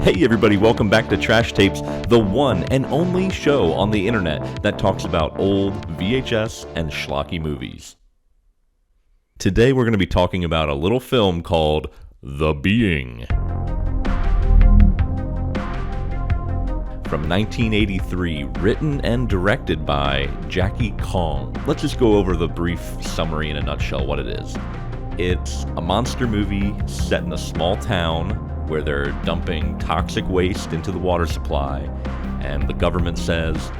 Hey everybody, welcome back to Trash Tapes, the one and only show on the internet that talks about old VHS and schlocky movies. Today we're going to be talking about a little film called The Being. From 1983, written and directed by Jackie Kong. Let's just go over the brief summary in a nutshell, what it is. It's a monster movie set in a small town where they're dumping toxic waste into the water supply, and the government says,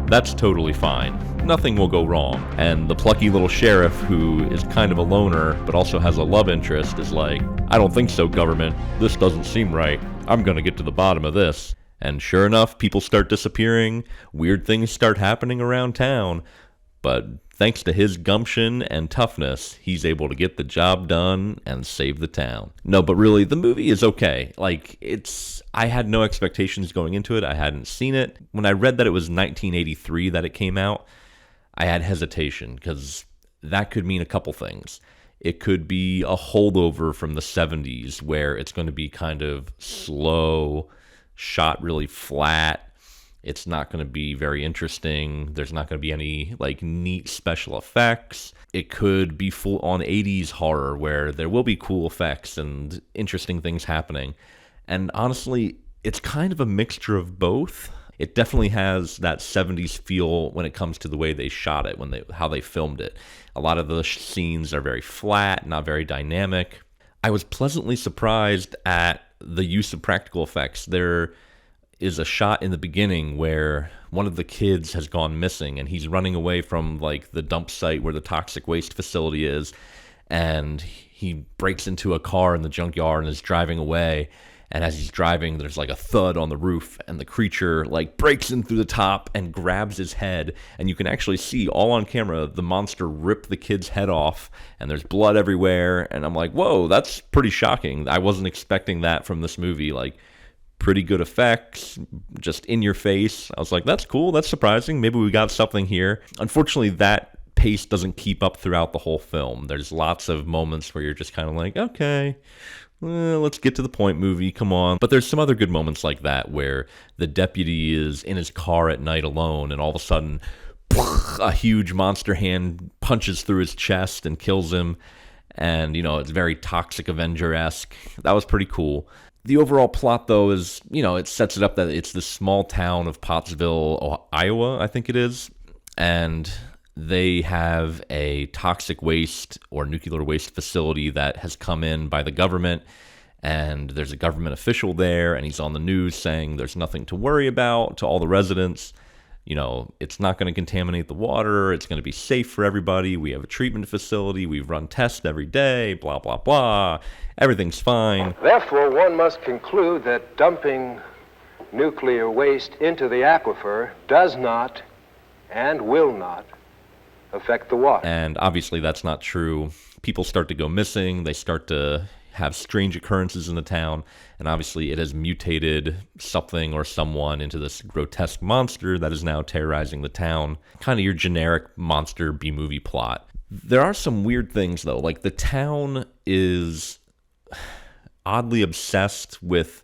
that's totally fine. Nothing will go wrong. And the plucky little sheriff, who is kind of a loner, but also has a love interest, is like, I don't think so, government. This doesn't seem right. I'm gonna get to the bottom of this. And sure enough, people start disappearing, weird things start happening around town, but thanks to his gumption and toughness, he's able to get the job done and save the town. No, but really, the movie is okay. I had no expectations going into it. I hadn't seen it. When I read that it was 1983 that it came out, I had hesitation, because that could mean a couple things. It could be a holdover from the 70s, where it's going to be kind of slow, shot really flat. It's not going to be very interesting. There's not going to be any neat special effects. It could be full on 80s horror where there will be cool effects and interesting things happening. And honestly, it's kind of a mixture of both. It definitely has that 70s feel when it comes to the way they shot it, how they filmed it. A lot of the scenes are very flat, not very dynamic. I was pleasantly surprised at the use of practical effects. There is a shot in the beginning where one of the kids has gone missing, and he's running away from the dump site where the toxic waste facility is, and he breaks into a car in the junkyard and is driving away. And as he's driving, there's a thud on the roof, and the creature breaks in through the top and grabs his head, and you can actually see all on camera the monster rip the kid's head off, and there's blood everywhere. And I'm like, whoa, that's pretty shocking. I wasn't expecting that from this movie. Pretty good effects, just in your face. I was like, that's cool, that's surprising. Maybe we got something here. Unfortunately, that pace doesn't keep up throughout the whole film. There's lots of moments where you're just kind of like, okay, let's get to the point, movie, come on. But there's some other good moments like that where the deputy is in his car at night alone, and all of a sudden, a huge monster hand punches through his chest and kills him. And, it's very Toxic Avenger-esque. That was pretty cool. The overall plot, though, is, it sets it up that it's this small town of Pottsville, Iowa, I think it is, and they have a toxic waste or nuclear waste facility that has come in by the government, and there's a government official there, and he's on the news saying there's nothing to worry about to all the residents. It's not going to contaminate the water. It's going to be safe for everybody. We have a treatment facility. We run tests every day, blah, blah, blah. Everything's fine. Therefore, one must conclude that dumping nuclear waste into the aquifer does not and will not affect the water. And obviously that's not true. People start to go missing. They start to have strange occurrences in the town, and obviously it has mutated something or someone into this grotesque monster that is now terrorizing the town. Kind of your generic monster B-movie plot. There are some weird things, though. The town is oddly obsessed with,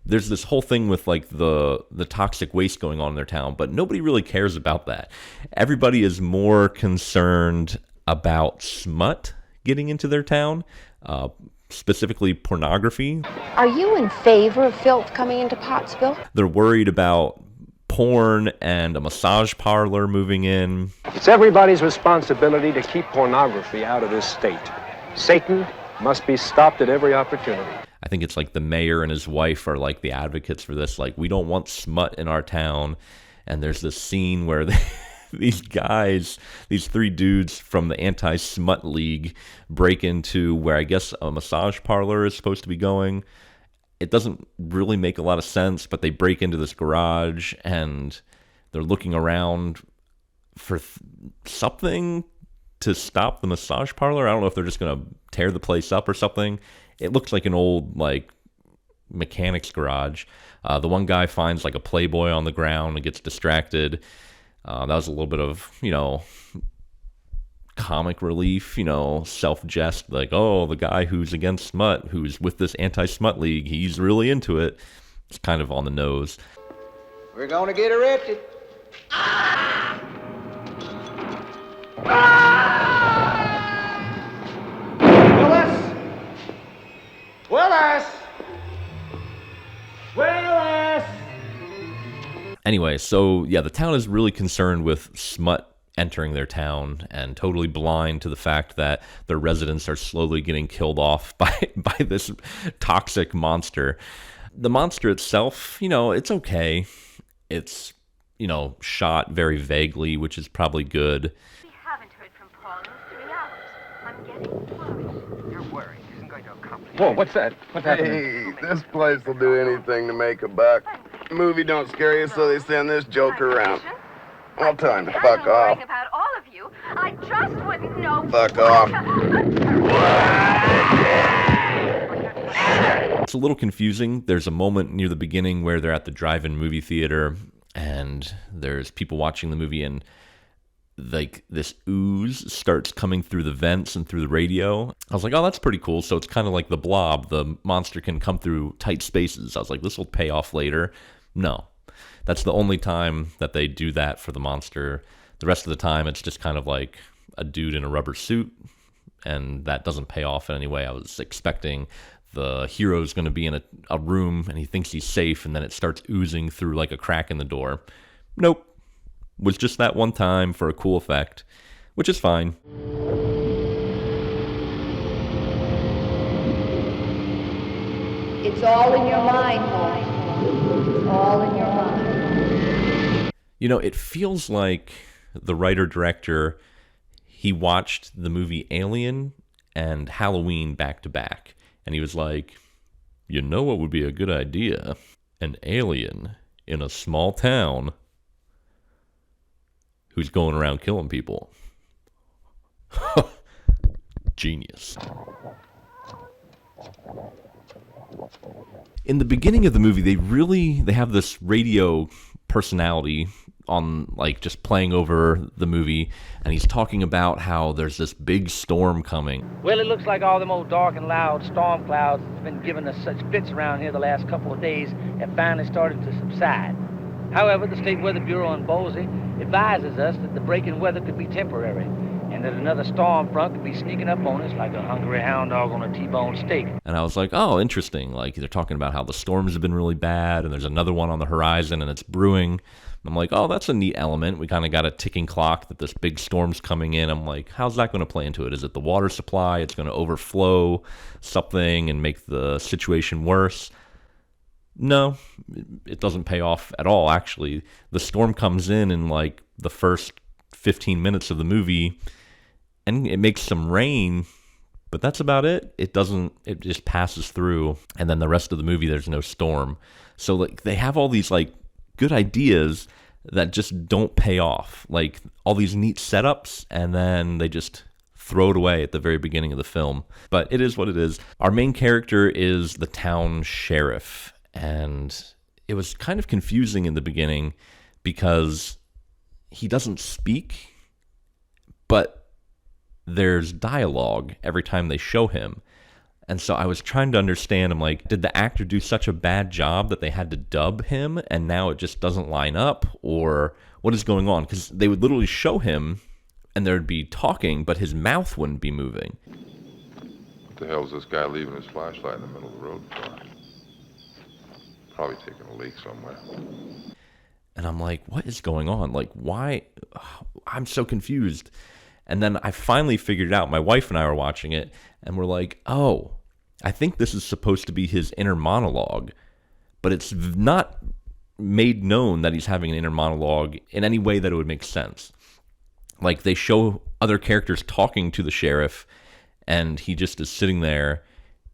there's this whole thing with, the toxic waste going on in their town, but nobody really cares about that. Everybody is more concerned about smut getting into their town, specifically pornography. Are you in favor of filth coming into Pottsville? They're worried about porn and a massage parlor moving in. It's everybody's responsibility to keep pornography out of this state. Satan must be stopped at every opportunity. I think it's the mayor and his wife are the advocates for this. We don't want smut in our town. And there's this scene where these guys, these three dudes from the Anti-Smut League, break into where I guess a massage parlor is supposed to be going. It doesn't really make a lot of sense, but they break into this garage and they're looking around for something to stop the massage parlor. I don't know if they're just going to tear the place up or something. It looks like an old mechanic's garage. The one guy finds a Playboy on the ground and gets distracted. That was a little bit of, comic relief, self-jest, oh, the guy who's against smut, who's with this anti-smut league, he's really into it. It's kind of on the nose. We're gonna get arrested. Willis! Willis! Willis! Anyway, so yeah, the town is really concerned with smut entering their town and totally blind to the fact that their residents are slowly getting killed off by this toxic monster. The monster itself, it's okay. It's, shot very vaguely, which is probably good. We haven't heard from Paul in 3 hours. I'm getting worried. Your worry isn't going to accomplish. Whoa, what's that? What's happening? Hey, this place will do anything to make a buck. Movie don't scare you, so they send this joker around. I'll tell him to fuck I'm worrying off. about all of you. I just wouldn't know. Fuck off. It's a little confusing. There's a moment near the beginning where they're at the drive-in movie theater and there's people watching the movie and like this ooze starts coming through the vents and through the radio. I was like, oh, that's pretty cool. So it's kind of like the Blob. The monster can come through tight spaces. I was like, this will pay off later. No. That's the only time that they do that for the monster. The rest of the time, it's just kind of like a dude in a rubber suit, and that doesn't pay off in any way. I was expecting the hero's going to be in a room, and he thinks he's safe, and then it starts oozing through like a crack in the door. Nope. Was just that one time for a cool effect, which is fine. It's all in your mind, boy. It's all in your mind. It feels like the writer-director, he watched the movie Alien and Halloween back to back. And he was like, what would be a good idea? An alien in a small town who's going around killing people. Genius. In the beginning of the movie, they have this radio personality on, like, just playing over the movie, and he's talking about how there's this big storm coming. Well, it looks like all them old dark and loud storm clouds that's been giving us such fits around here the last couple of days have finally started to subside. However, the State Weather Bureau in Boise advises us that the break in weather could be temporary, and that another storm front could be sneaking up on us like a hungry hound dog on a T-bone steak. And I was like, oh, interesting. Like, they're talking about how the storms have been really bad, and there's another one on the horizon, and it's brewing. I'm like, oh, that's a neat element. We kind of got a ticking clock that this big storm's coming in. I'm like, how's that going to play into it? Is it the water supply? It's going to overflow something and make the situation worse? No, it doesn't pay off at all, actually. The storm comes in like the first 15 minutes of the movie, and it makes some rain, but that's about it. It just passes through, and then the rest of the movie, there's no storm. So like they have all these like good ideas that just don't pay off, like all these neat setups, and then they just throw it away at the very beginning of the film. But it is what it is. Our main character is the town sheriff, and it was kind of confusing in the beginning because he doesn't speak, but there's dialogue every time they show him. And so I was trying to understand, I'm like, did the actor do such a bad job that they had to dub him and now it just doesn't line up? Or what is going on? Because they would literally show him and there'd be talking, but his mouth wouldn't be moving. What the hell is this guy leaving his flashlight in the middle of the road for? Probably taking a leak somewhere. And I'm like, what is going on? Like, why? I'm so confused. And then I finally figured it out. My wife and I were watching it, and we're like, oh, I think this is supposed to be his inner monologue, but it's not made known that he's having an inner monologue in any way that it would make sense. Like, they show other characters talking to the sheriff, and he just is sitting there,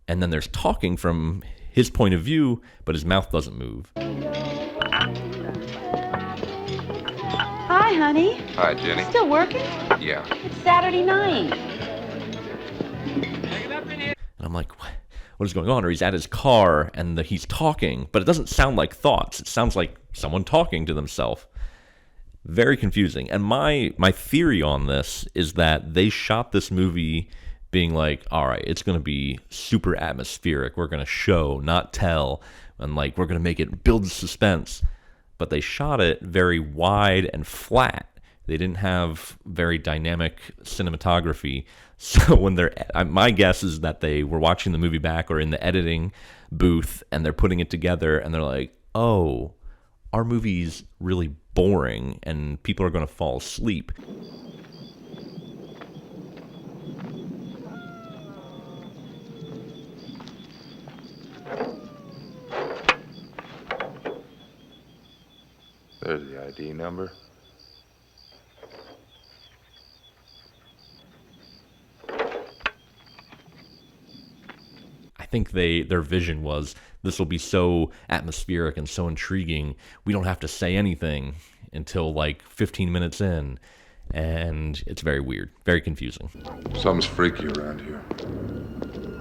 and then there's talking from his point of view, but his mouth doesn't move. Hi, honey. Hi, Jenny. Still working? Yeah. It's Saturday night. And I'm like, what is going on? Or he's at his car and he's talking, but it doesn't sound like thoughts. It sounds like someone talking to themselves. Very confusing. And my theory on this is that they shot this movie being like, all right, it's going to be super atmospheric. We're going to show, not tell. and like we're going to make it build suspense. But they shot it very wide and flat. They didn't have very dynamic cinematography. So when my guess is that they were watching the movie back or in the editing booth and they're putting it together and they're like, oh, our movie's really boring and people are going to fall asleep. There's the ID number. I think their vision was this will be so atmospheric and so intriguing. We don't have to say anything until like 15 minutes in. And it's very weird, very confusing. Something's freaky around here.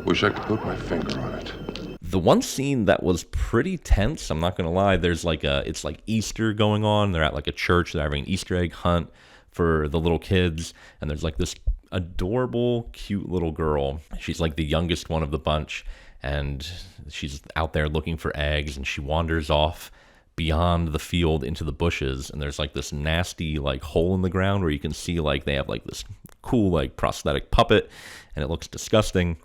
Wish I could put my finger on it. The one scene that was pretty tense, I'm not going to lie, it's like Easter going on. They're at like a church. They're having an Easter egg hunt for the little kids. And there's like this adorable, cute little girl. She's like the youngest one of the bunch. And she's out there looking for eggs. And she wanders off beyond the field into the bushes. And there's like this nasty like hole in the ground where you can see like they have like this cool like prosthetic puppet. And it looks disgusting.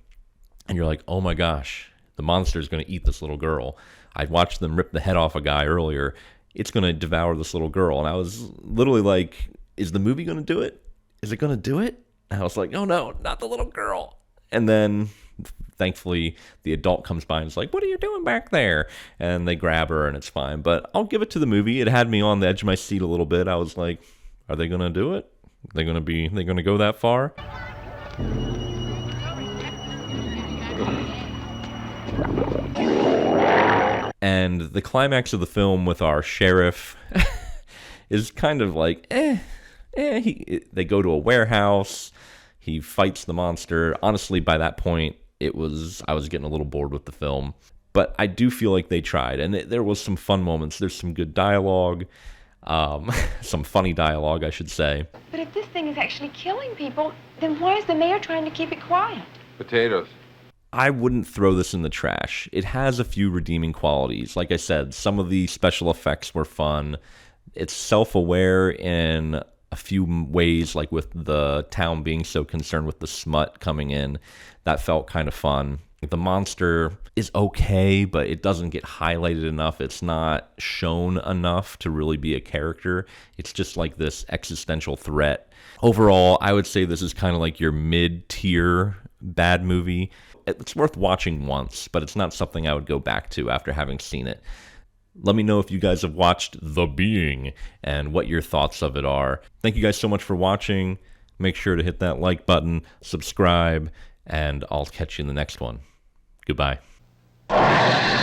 And you're like, oh my gosh. The monster is going to eat this little girl. I watched them rip the head off a guy earlier. It's going to devour this little girl. And I was literally like, is the movie going to do it? Is it going to do it? And I was like, oh no, not the little girl. And then thankfully the adult comes by and is like, what are you doing back there? And they grab her and it's fine. But I'll give it to the movie. It had me on the edge of my seat a little bit. I was like, are they going to do it? They're going to go that far? And the climax of the film with our sheriff is kind of like, they go to a warehouse, he fights the monster. Honestly, by that point, I was getting a little bored with the film. But I do feel like they tried, and there was some fun moments. There's some good dialogue, some funny dialogue, I should say. But if this thing is actually killing people, then why is the mayor trying to keep it quiet? Potatoes. I wouldn't throw this in the trash. It has a few redeeming qualities. Like I said, some of the special effects were fun. It's self-aware in a few ways, like with the town being so concerned with the smut coming in. That felt kind of fun. The monster is okay, but it doesn't get highlighted enough. It's not shown enough to really be a character. It's just like this existential threat. Overall, I would say this is kind of like your mid-tier bad movie. It's worth watching once, but it's not something I would go back to after having seen it. Let me know if you guys have watched The Being and what your thoughts of it are. Thank you guys so much for watching. Make sure to hit that like button, subscribe, and I'll catch you in the next one. Goodbye. Ah!